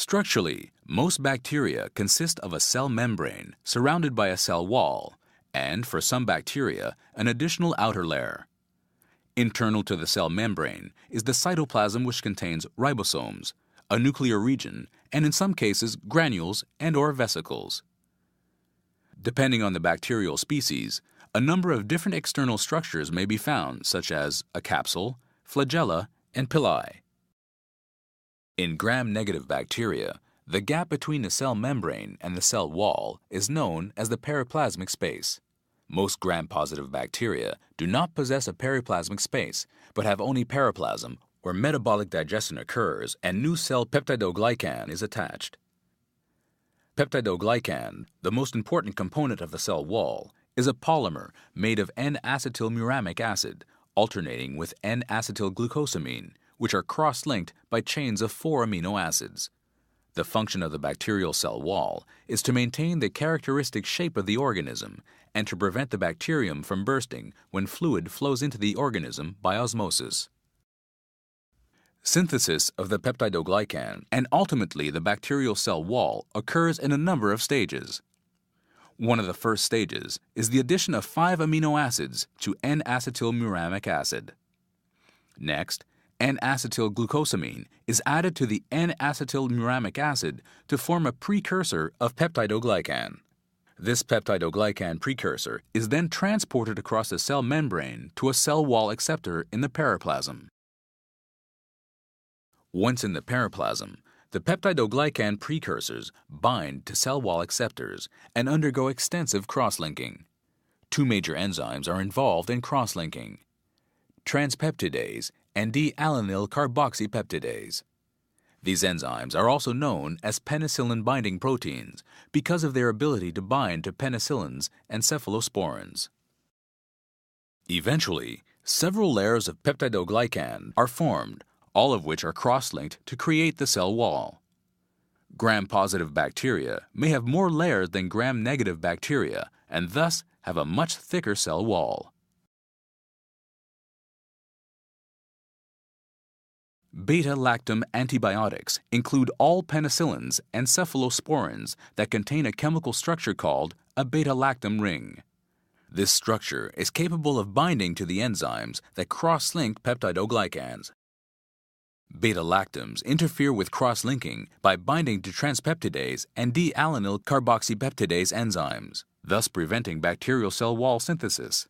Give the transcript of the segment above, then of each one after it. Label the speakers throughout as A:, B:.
A: Structurally, most bacteria consist of a cell membrane surrounded by a cell wall, and for some bacteria, an additional outer layer. Internal to the cell membrane is the cytoplasm, which contains ribosomes, a nuclear region, and in some cases granules and/or vesicles. Depending on the bacterial species, a number of different external structures may be found, such as a capsule, flagella, and pili. In gram-negative bacteria, the gap between the cell membrane and the cell wall is known as the periplasmic space. Most gram-positive bacteria do not possess a periplasmic space, but have only periplasm, where metabolic digestion occurs and new cell peptidoglycan is attached. Peptidoglycan, the most important component of the cell wall, is a polymer made of N-acetylmuramic acid, alternating with N-acetylglucosamine, which are cross-linked by chains of 4 amino acids. The function of the bacterial cell wall is to maintain the characteristic shape of the organism and to prevent the bacterium from bursting when fluid flows into the organism by osmosis. Synthesis of the peptidoglycan and ultimately the bacterial cell wall occurs in a number of stages. One of the first stages is the addition of 5 amino acids to N-acetylmuramic acid. Next, N-acetylglucosamine is added to the N-acetylmuramic acid to form a precursor of peptidoglycan. This peptidoglycan precursor is then transported across the cell membrane to a cell wall acceptor in the periplasm. Once in the periplasm, the peptidoglycan precursors bind to cell wall acceptors and undergo extensive cross-linking. 2 major enzymes are involved in cross-linking: transpeptidase and D-alanine carboxypeptidase. These enzymes are also known as penicillin-binding proteins because of their ability to bind to penicillins and cephalosporins. Eventually, several layers of peptidoglycan are formed, all of which are cross-linked to create the cell wall. Gram-positive bacteria may have more layers than gram-negative bacteria and thus have a much thicker cell wall. Beta-lactam antibiotics include all penicillins and cephalosporins that contain a chemical structure called a beta-lactam ring. This structure is capable of binding to the enzymes that cross-link peptidoglycans. Beta-lactams interfere with cross-linking by binding to transpeptidase and D-alanine carboxypeptidase enzymes, thus preventing bacterial cell wall synthesis.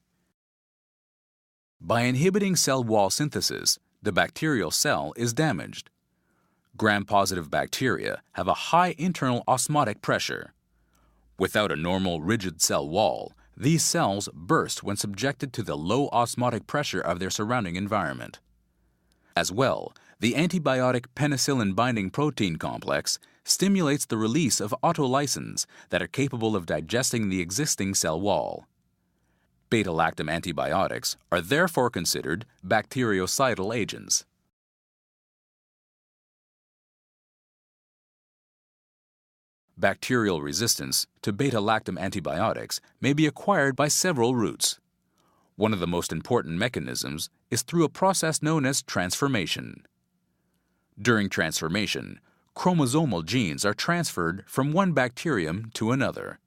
A: By inhibiting cell wall synthesis, the bacterial cell is damaged. Gram-positive bacteria have a high internal osmotic pressure. Without a normal rigid cell wall, these cells burst when subjected to the low osmotic pressure of their surrounding environment. As well, the antibiotic penicillin-binding protein complex stimulates the release of autolysins that are capable of digesting the existing cell wall. Beta-lactam antibiotics are therefore considered bactericidal agents. Bacterial resistance to beta-lactam antibiotics may be acquired by several routes. One of the most important mechanisms is through a process known as transformation. During transformation, chromosomal genes are transferred from one bacterium to another.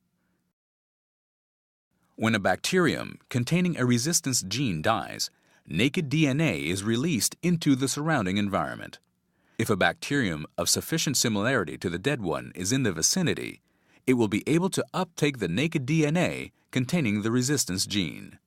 A: When a bacterium containing a resistance gene dies, naked DNA is released into the surrounding environment. If a bacterium of sufficient similarity to the dead one is in the vicinity, it will be able to uptake the naked DNA containing the resistance gene.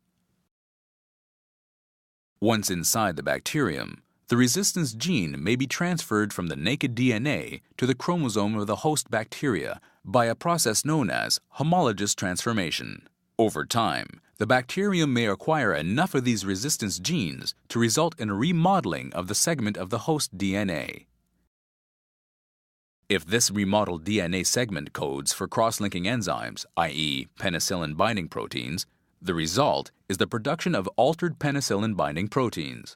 A: Once inside the bacterium, the resistance gene may be transferred from the naked DNA to the chromosome of the host bacteria by a process known as homologous transformation. Over time, the bacterium may acquire enough of these resistance genes to result in a remodeling of the segment of the host DNA. If this remodeled DNA segment codes for cross-linking enzymes, i.e., penicillin-binding proteins, the result is the production of altered penicillin-binding proteins.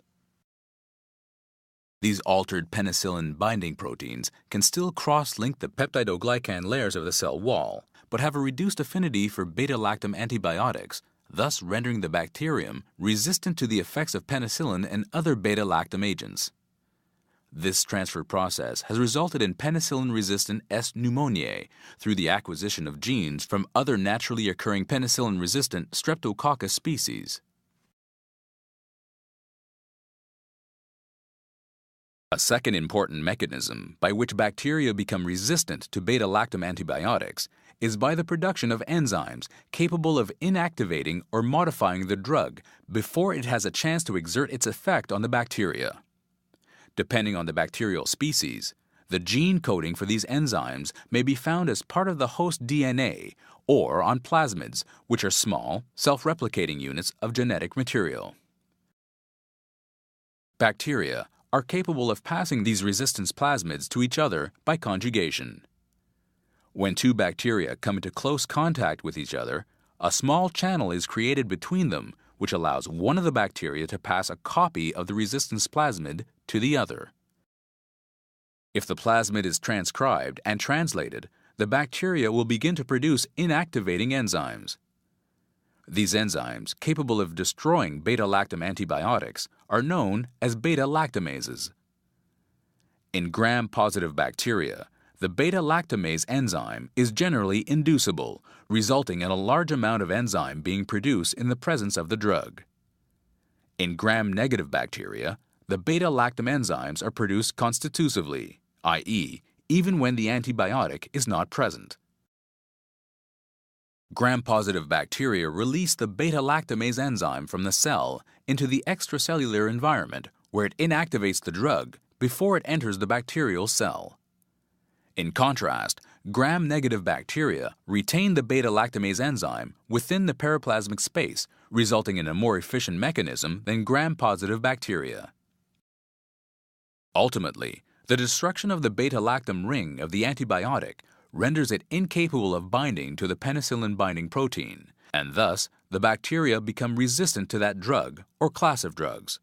A: These altered penicillin-binding proteins can still cross-link the peptidoglycan layers of the cell wall, but have a reduced affinity for beta-lactam antibiotics, thus rendering the bacterium resistant to the effects of penicillin and other beta-lactam agents. This transfer process has resulted in penicillin-resistant S. pneumoniae through the acquisition of genes from other naturally occurring penicillin-resistant Streptococcus species. A second important mechanism by which bacteria become resistant to beta-lactam antibiotics is by the production of enzymes capable of inactivating or modifying the drug before it has a chance to exert its effect on the bacteria. Depending on the bacterial species, the gene coding for these enzymes may be found as part of the host DNA or on plasmids, which are small, self-replicating units of genetic material. Bacteria are capable of passing these resistance plasmids to each other by conjugation. When two bacteria come into close contact with each other, a small channel is created between them which allows one of the bacteria to pass a copy of the resistance plasmid to the other. If the plasmid is transcribed and translated, the bacteria will begin to produce inactivating enzymes. These enzymes, capable of destroying beta-lactam antibiotics, are known as beta-lactamases. In gram-positive bacteria, the beta-lactamase enzyme is generally inducible, resulting in a large amount of enzyme being produced in the presence of the drug. In gram-negative bacteria, the beta-lactam enzymes are produced constitutively, i.e., even when the antibiotic is not present. Gram-positive bacteria release the beta-lactamase enzyme from the cell into the extracellular environment where it inactivates the drug before it enters the bacterial cell. In contrast, gram-negative bacteria retain the beta-lactamase enzyme within the periplasmic space, resulting in a more efficient mechanism than gram-positive bacteria. Ultimately, the destruction of the beta-lactam ring of the antibiotic renders it incapable of binding to the penicillin-binding protein, and thus the bacteria become resistant to that drug or class of drugs.